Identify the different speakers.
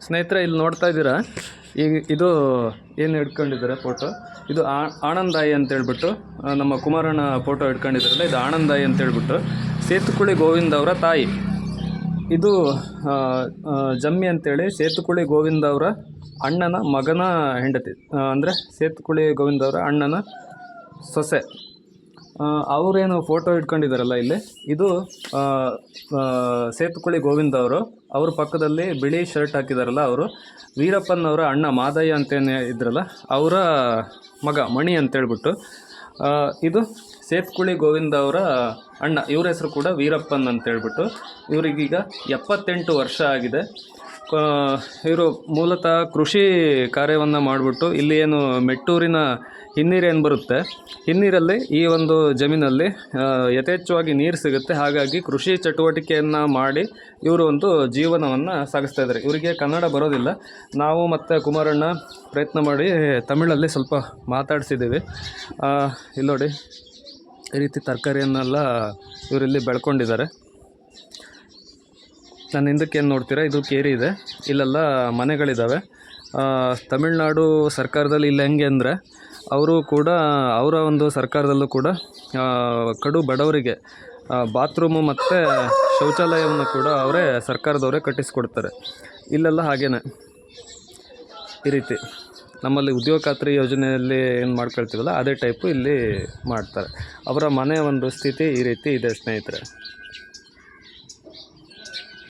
Speaker 1: ಸ್ನೇಹಿತರೆ, ಇಲ್ಲಿ ನೋಡ್ತಾ ಇದ್ದೀರಾ, ಈಗ ಇದು ಏನು ಹಿಡ್ಕೊಂಡಿದ್ದಾರೆ ಫೋಟೋ, ಇದು ಆನಂದಾಯಿ ಅಂತೇಳ್ಬಿಟ್ಟು ನಮ್ಮ ಕುಮಾರಣ್ಣ ಫೋಟೋ ಹಿಡ್ಕೊಂಡಿದ್ದಾರಲ್ಲ, ಇದು ಆನಂದಾಯಿ ಅಂತೇಳ್ಬಿಟ್ಟು ಸೇತುಕುಳಿ ಗೋವಿಂದ ಅವರ ತಾಯಿ. ಇದು ಜಮ್ಮಿ ಅಂತೇಳಿ ಸೇತುಕುಳಿ ಗೋವಿಂದ ಅವರ ಅಣ್ಣನ ಮಗನ ಹೆಂಡತಿ, ಅಂದರೆ ಸೇತುಕುಳಿ ಗೋವಿಂದ ಅವರ ಅಣ್ಣನ ಸೊಸೆ. ಅವರೇನು ಫೋಟೋ ಇಟ್ಕೊಂಡಿದ್ದಾರಲ್ಲ ಇಲ್ಲಿ, ಇದು ಸೇತುಕುಳಿ ಗೋವಿಂದ ಅವರು. ಅವ್ರ ಪಕ್ಕದಲ್ಲಿ ಬಿಳಿ ಶರ್ಟ್ ಹಾಕಿದಾರಲ್ಲ, ಅವರು ವೀರಪ್ಪನ್ ಅವರ ಅಣ್ಣ ಮಾದಯ್ಯ ಅಂತೇನು ಇದ್ರಲ್ಲ, ಅವರ ಮಗ ಮಣಿ ಅಂತೇಳ್ಬಿಟ್ಟು. ಇದು ಸೇತುಕುಳಿ ಗೋವಿಂದ ಅವರ ಅಣ್ಣ, ಇವ್ರ ಹೆಸರು ಕೂಡ ವೀರಪ್ಪನ್ ಅಂತೇಳ್ಬಿಟ್ಟು. ಇವರಿಗೀಗ 78 ವರ್ಷ ಆಗಿದೆ. ಇವರು ಮೂಲತಃ ಕೃಷಿ ಕಾರ್ಯವನ್ನು ಮಾಡಿಬಿಟ್ಟು, ಇಲ್ಲಿ ಏನು ಮೆಟ್ಟೂರಿನ ಹಿನ್ನೀರು ಏನು ಬರುತ್ತೆ, ಹಿನ್ನೀರಲ್ಲಿ ಈ ಒಂದು ಜಮೀನಲ್ಲಿ ಯಥೇಚ್ಛವಾಗಿ ನೀರು ಸಿಗುತ್ತೆ. ಹಾಗಾಗಿ ಕೃಷಿ ಚಟುವಟಿಕೆಯನ್ನು ಮಾಡಿ ಇವರು ಒಂದು ಜೀವನವನ್ನು ಸಾಗಿಸ್ತಾ ಇದ್ದಾರೆ. ಇವರಿಗೆ ಕನ್ನಡ ಬರೋದಿಲ್ಲ. ನಾವು ಮತ್ತು ಕುಮಾರಣ್ಣ ಪ್ರಯತ್ನ ಮಾಡಿ ತಮಿಳಲ್ಲಿ ಸ್ವಲ್ಪ ಮಾತಾಡಿಸಿದ್ದೀವಿ. ಇಲ್ಲಿ ನೋಡಿ, ಈ ರೀತಿ ತರಕಾರಿಯನ್ನೆಲ್ಲ ಇವರಿಲ್ಲಿ ಬೆಳ್ಕೊಂಡಿದ್ದಾರೆ. ನಾನು ಹಿಂದಕ್ಕೆ ಏನು ನೋಡ್ತೀರಾ, ಇದು ಕೇರಿ ಇದೆ, ಇಲ್ಲೆಲ್ಲ ಮನೆಗಳಿದ್ದಾವೆ. ತಮಿಳ್ನಾಡು ಸರ್ಕಾರದಲ್ಲಿ ಇಲ್ಲಿ ಹೆಂಗೆ ಅಂದರೆ, ಅವರು ಕೂಡ ಅವರ ಒಂದು ಸರ್ಕಾರದಲ್ಲೂ ಕೂಡ ಕಡು ಬಡವರಿಗೆ ಬಾತ್ರೂಮು ಮತ್ತು ಶೌಚಾಲಯವನ್ನು ಕೂಡ ಅವರೇ ಸರ್ಕಾರದವರೇ ಕಟ್ಟಿಸಿಕೊಡ್ತಾರೆ. ಇಲ್ಲೆಲ್ಲ ಹಾಗೇನೆ ಈ ರೀತಿ ನಮ್ಮಲ್ಲಿ ಉದ್ಯೋಗ ಖಾತ್ರಿ ಯೋಜನೆಯಲ್ಲಿ ಏನು ಮಾಡ್ಕೊಳ್ತೀವಲ್ಲ, ಅದೇ ಟೈಪು ಇಲ್ಲಿ ಮಾಡ್ತಾರೆ. ಅವರ ಮನೆಯ ಒಂದು ಸ್ಥಿತಿ ಈ ರೀತಿ ಇದೆ ಸ್ನೇಹಿತರೆ.